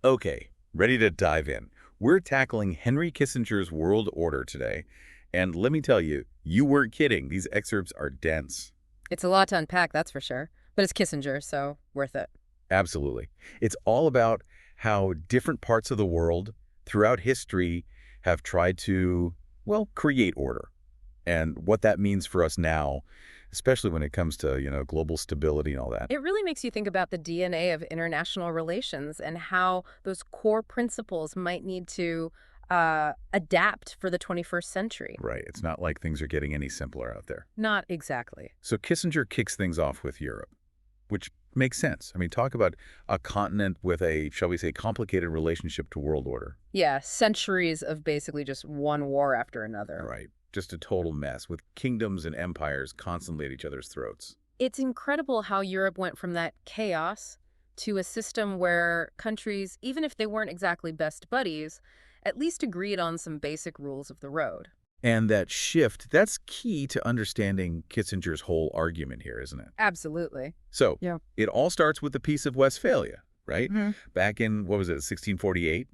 Okay, ready to dive in. We're tackling Henry Kissinger's World Order today. And let me tell you, you weren't kidding. These excerpts are dense. It's a lot to unpack, that's for sure. But it's Kissinger, so worth it. Absolutely. It's all about how different parts of the world throughout history have tried to, well, create order and what that means for us now, especially when it comes to, global stability and all that. It really makes you think about the DNA of international relations and how those core principles might need to adapt for the 21st century. Right. It's not like things are getting any simpler out there. Not exactly. So Kissinger kicks things off with Europe, which makes sense. I mean, talk about a continent with a, shall we say, complicated relationship to world order. Yeah, centuries of basically just one war after All another. right. Just a total mess with kingdoms and empires constantly at each other's throats. It's incredible how Europe went from that chaos to a system where countries, even if they weren't exactly best buddies, at least agreed on some basic rules of the road. And that shift, that's key to understanding Kissinger's whole argument here, isn't it? Absolutely. So, Yeah. it all starts with the Peace of Westphalia, right? hmm Back in, what was it, 1648?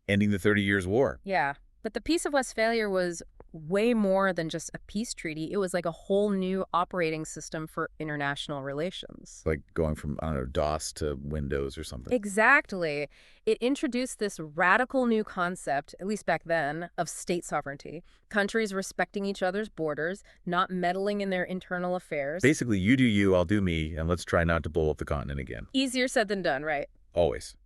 Ending the 30 Years' War. Yeah. But the Peace of Westphalia was way more than just a peace treaty. It was like a whole new operating system for international relations. Like going from, I don't know, DOS to Windows or something. Exactly. It introduced this radical new concept, at least back then, of state sovereignty, countries respecting each other's borders, not meddling in their internal affairs. Basically, you do you, I'll do me, and let's try not to blow up the continent again. Easier said than done, right? Always.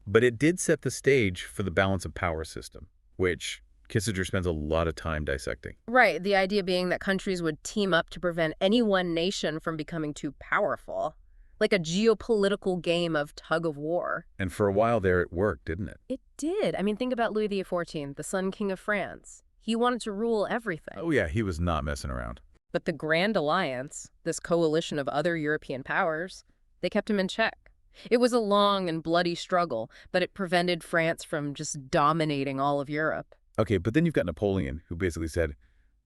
But it did set the stage for the balance of power system, which Kissinger spends a lot of time dissecting. Right. The idea being that countries would team up to prevent any one nation from becoming too powerful, like a geopolitical game of tug of war. And for a while there, it worked, didn't it? It did. I mean, think about Louis XIV, the Sun King of France. He wanted to rule everything. Oh yeah, he was not messing around. But the Grand Alliance, this coalition of other European powers, they kept him in check. It was a long and bloody struggle, but it prevented France from just dominating all of Europe. Okay, but then you've got Napoleon, who basically said,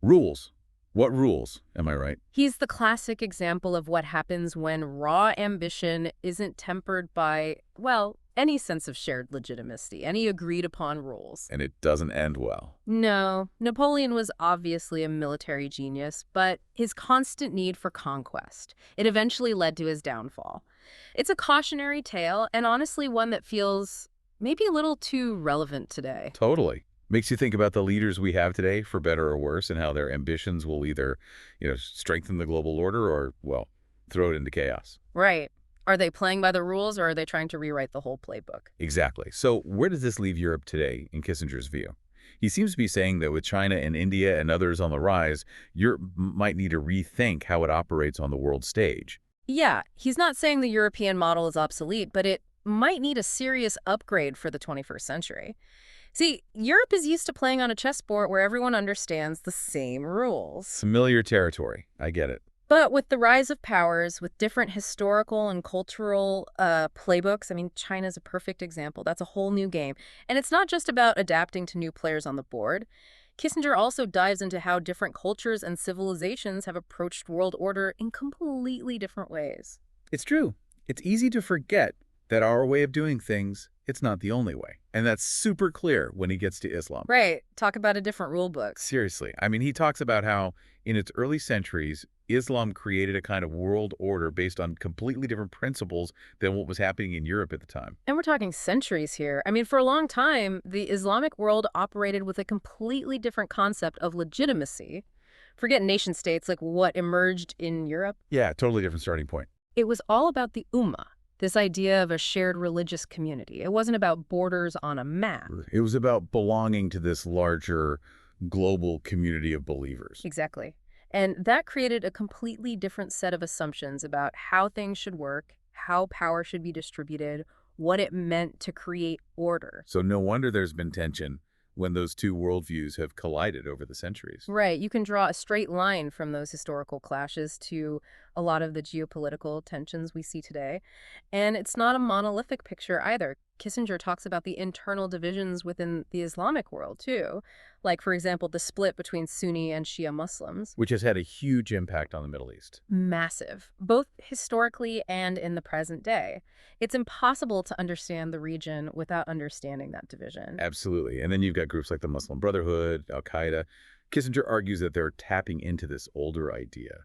rules. What rules? Am I right? He's the classic example of what happens when raw ambition isn't tempered by, well, any sense of shared legitimacy, any agreed upon rules. And it doesn't end well. No, Napoleon was obviously a military genius, but his constant need for conquest, it eventually led to his downfall. It's a cautionary tale, and honestly one that feels maybe a little too relevant today. Totally. Makes you think about the leaders we have today, for better or worse, and how their ambitions will either, strengthen the global order or, well, throw it into chaos. Right. Are they playing by the rules, or are they trying to rewrite the whole playbook? Exactly. So where does this leave Europe today, in Kissinger's view? He seems to be saying that with China and India and others on the rise, Europe might need to rethink how it operates on the world stage. Yeah, he's not saying the European model is obsolete, but it might need a serious upgrade for the 21st century. See, Europe is used to playing on a chessboard where everyone understands the same rules. Familiar territory. I get it. But with the rise of powers, with different historical and cultural playbooks, I mean, China's a perfect example. That's a whole new game. And it's not just about adapting to new players on the board. Kissinger also dives into how different cultures and civilizations have approached world order in completely different ways. It's true. It's easy to forget that our way of doing things, it's not the only way. And that's super clear when he gets to Islam. Right. Talk about a different rule book. Seriously. I mean, he talks about how in its early centuries, Islam created a kind of world order based on completely different principles than what was happening in Europe at the time. And we're talking centuries here. I mean, for a long time, the Islamic world operated with a completely different concept of legitimacy. Forget nation states like what emerged in Europe. Yeah, totally different starting point. It was all about the Ummah, this idea of a shared religious community. It wasn't about borders on a map. It was about belonging to this larger global community of believers. Exactly. And that created a completely different set of assumptions about how things should work, how power should be distributed, what it meant to create order. So no wonder there's been tension when those two worldviews have collided over the centuries. Right. You can draw a straight line from those historical clashes to a lot of the geopolitical tensions we see today. And it's not a monolithic picture either. Kissinger talks about the internal divisions within the Islamic world, too. Like, for example, the split between Sunni and Shia Muslims. Which has had a huge impact on the Middle East. Massive, both historically and in the present day. It's impossible to understand the region without understanding that division. Absolutely. And then you've got groups like the Muslim Brotherhood, Al-Qaeda. Kissinger argues that they're tapping into this older idea,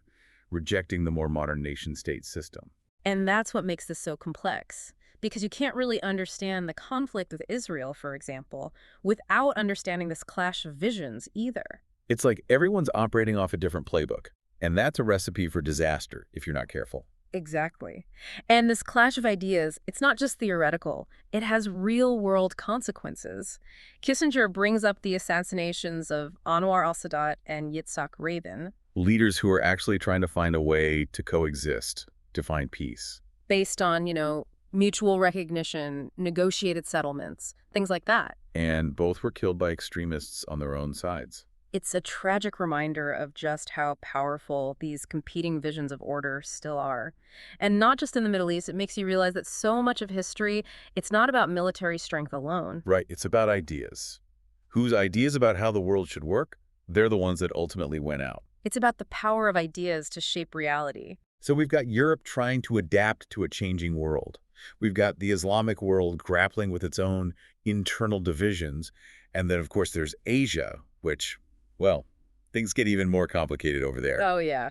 rejecting the more modern nation-state system. And that's what makes this so complex. Because you can't really understand the conflict with Israel, for example, without understanding this clash of visions either. It's like everyone's operating off a different playbook, and that's a recipe for disaster if you're not careful. Exactly. And this clash of ideas, it's not just theoretical. It has real-world consequences. Kissinger brings up the assassinations of Anwar al-Sadat and Yitzhak Rabin, Leaders who are actually trying to find a way to coexist, to find peace. based on, mutual recognition, negotiated settlements, things like that. And both were killed by extremists on their own sides. It's a tragic reminder of just how powerful these competing visions of order still are. And not just in the Middle East, it makes you realize that so much of history, it's not about military strength alone. Right, it's about ideas. Whose ideas about how the world should work, they're the ones that ultimately win out. It's about the power of ideas to shape reality. So we've got Europe trying to adapt to a changing world. We've got the Islamic world grappling with its own internal divisions. And then, of course, there's Asia, which, well, things get even more complicated over there. Oh, yeah.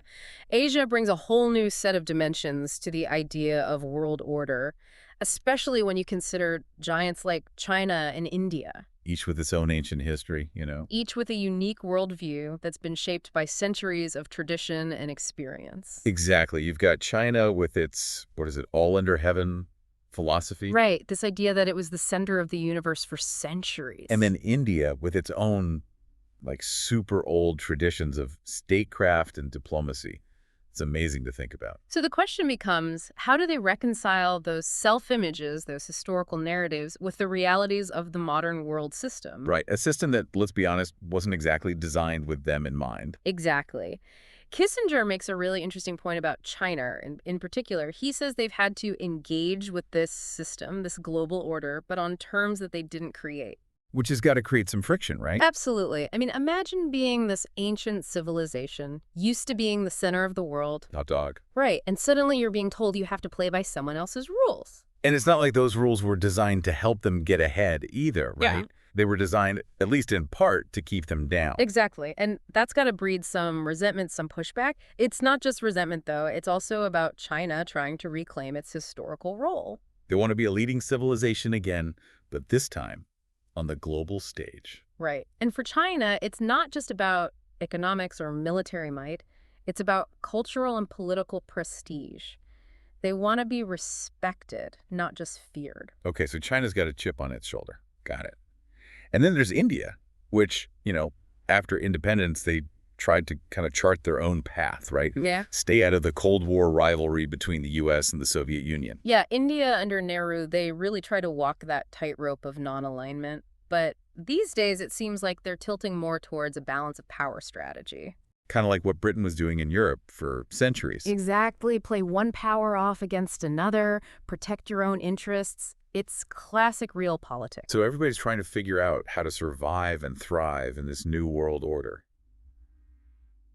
Asia brings a whole new set of dimensions to the idea of world order, especially when you consider giants like China and India, Each with its own ancient history, each with a unique worldview that's been shaped by centuries of tradition and experience. Exactly. You've got China with its, all under heaven philosophy. Right, this idea that it was the center of the universe for centuries. And then India with its own, super old traditions of statecraft and diplomacy. It's amazing to think about. So the question becomes, how do they reconcile those self-images, those historical narratives, with the realities of the modern world system? Right. A system that, let's be honest, wasn't exactly designed with them in mind. Exactly. Kissinger makes a really interesting point about China in particular. He says they've had to engage with this system, this global order, but on terms that they didn't create. Which has got to create some friction, right? Absolutely. I mean, imagine being this ancient civilization, used to being the center of the world. Hot dog. Right, and suddenly you're being told you have to play by someone else's rules. And it's not like those rules were designed to help them get ahead either, right? Yeah. They were designed, at least in part, to keep them down. Exactly, and that's got to breed some resentment, some pushback. It's not just resentment, though. It's also about China trying to reclaim its historical role. They want to be a leading civilization again, but this time on the global stage. Right. And for China, it's not just about economics or military might. It's about cultural and political prestige. They want to be respected, not just feared. Okay, so China's got a chip on its shoulder. Got it. And then there's India, which, after independence, they tried to kind of chart their own path, right? Yeah. Stay out of the Cold War rivalry between the U.S. and the Soviet Union. Yeah, India under Nehru, they really try to walk that tightrope of non-alignment. But these days, it seems like they're tilting more towards a balance of power strategy. Kind of like what Britain was doing in Europe for centuries. Exactly. Play one power off against another, protect your own interests. It's classic real politics. So everybody's trying to figure out how to survive and thrive in this new world order.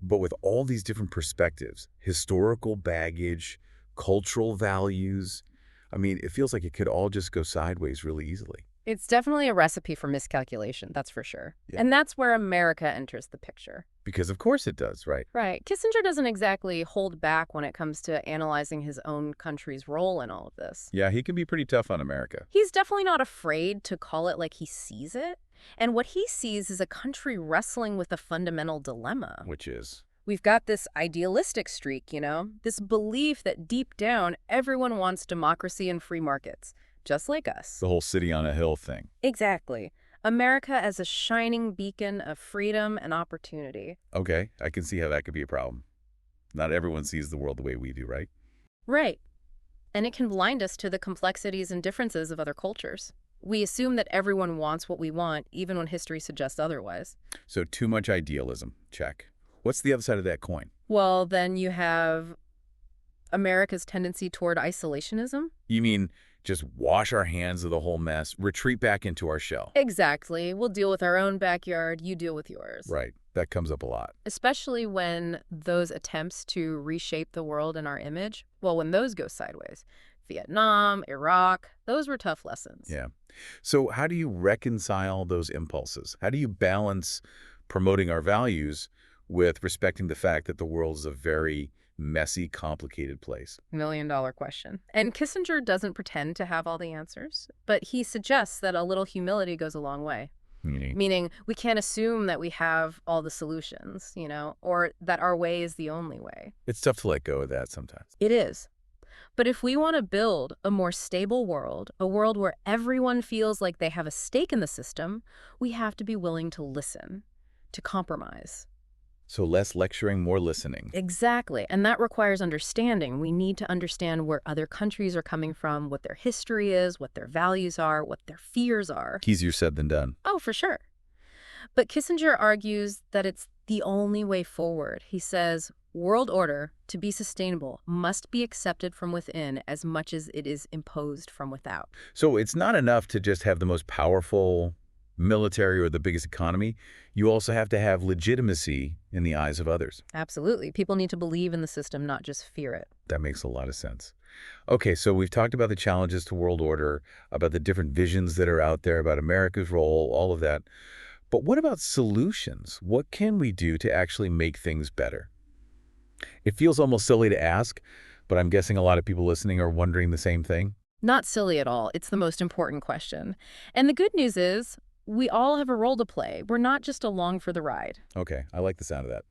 But with all these different perspectives, historical baggage, cultural values, it feels like it could all just go sideways really easily. It's definitely a recipe for miscalculation, that's for sure. Yeah. And that's where America enters the picture. Because of course it does, right? Right. Kissinger doesn't exactly hold back when it comes to analyzing his own country's role in all of this. Yeah, he can be pretty tough on America. He's definitely not afraid to call it like he sees it. And what he sees is a country wrestling with a fundamental dilemma. Which is? We've got this idealistic streak, this belief that deep down everyone wants democracy and free markets, just like us. The whole city on a hill thing. Exactly. America as a shining beacon of freedom and opportunity. Okay, I can see how that could be a problem. Not everyone sees the world the way we do, right? Right. And it can blind us to the complexities and differences of other cultures. We assume that everyone wants what we want, even when history suggests otherwise. So too much idealism, check. What's the other side of that coin? Well, then you have America's tendency toward isolationism. You mean just wash our hands of the whole mess, retreat back into our shell. Exactly. We'll deal with our own backyard, you deal with yours. Right. That comes up a lot. Especially when those attempts to reshape the world in our image, well, when those go sideways. Vietnam, Iraq, those were tough lessons. Yeah. So how do you reconcile those impulses? How do you balance promoting our values with respecting the fact that the world is a very messy, complicated place? $1 million question. And Kissinger doesn't pretend to have all the answers, but he suggests that a little humility goes a long way. Meaning, Meaning we can't assume that we have all the solutions, or that our way is the only way. it's tough to let go of that sometimes. It is. But if we want to build a more stable world, a world where everyone feels like they have a stake in the system, we have to be willing to listen, to compromise. So less lecturing, more listening. Exactly. And that requires understanding. We need to understand where other countries are coming from, what their history is, what their values are, what their fears are. Easier said than done. Oh, for sure. But Kissinger argues that it's the only way forward. He says, world order, to be sustainable, must be accepted from within as much as it is imposed from without. So it's not enough to just have the most powerful military or the biggest economy. You also have to have legitimacy in the eyes of others. Absolutely. People need to believe in the system, not just fear it. That makes a lot of sense. Okay, so we've talked about the challenges to world order, about the different visions that are out there, about America's role, all of that. But what about solutions? What can we do to actually make things better? It feels almost silly to ask, but I'm guessing a lot of people listening are wondering the same thing. Not silly at all. It's the most important question. And the good news is, we all have a role to play. We're not just along for the ride. Okay, I like the sound of that.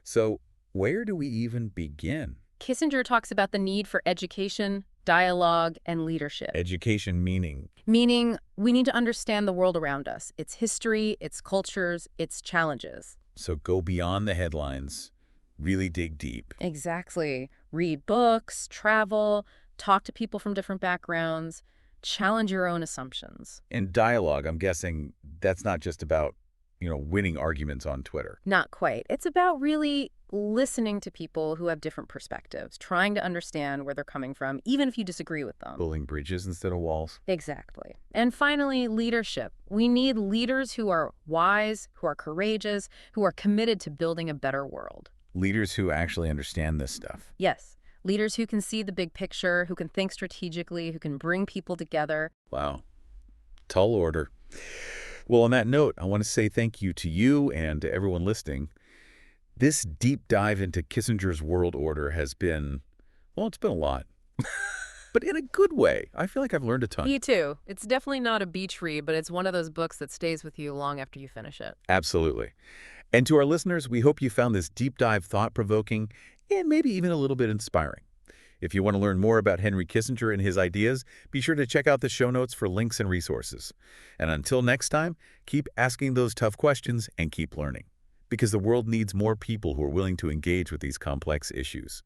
So where do we even begin? Kissinger talks about the need for education, dialogue, and leadership. Education meaning? Meaning, we need to understand the world around us, its history, its cultures, its challenges. So go beyond the headlines, really dig deep. Exactly. Read books, travel, talk to people from different backgrounds, challenge your own assumptions. And dialogue, I'm guessing that's not just about, winning arguments on Twitter. Not quite. It's about really listening to people who have different perspectives, trying to understand where they're coming from, even if you disagree with them. Building bridges instead of walls. Exactly. And finally, leadership. We need leaders who are wise, who are courageous, who are committed to building a better world. Leaders who actually understand this stuff. Yes. Leaders who can see the big picture, who can think strategically, who can bring people together. Wow. Tall order. Well, on that note, I want to say thank you to you and to everyone listening. This deep dive into Kissinger's world order has been, well, it's been a lot. But in a good way. I feel like I've learned a ton. Me too. It's definitely not a beach read, but it's one of those books that stays with you long after you finish it. Absolutely. And to our listeners, we hope you found this deep dive thought-provoking and maybe even a little bit inspiring. If you want to learn more about Henry Kissinger and his ideas, be sure to check out the show notes for links and resources. And until next time, keep asking those tough questions and keep learning. Because the world needs more people who are willing to engage with these complex issues.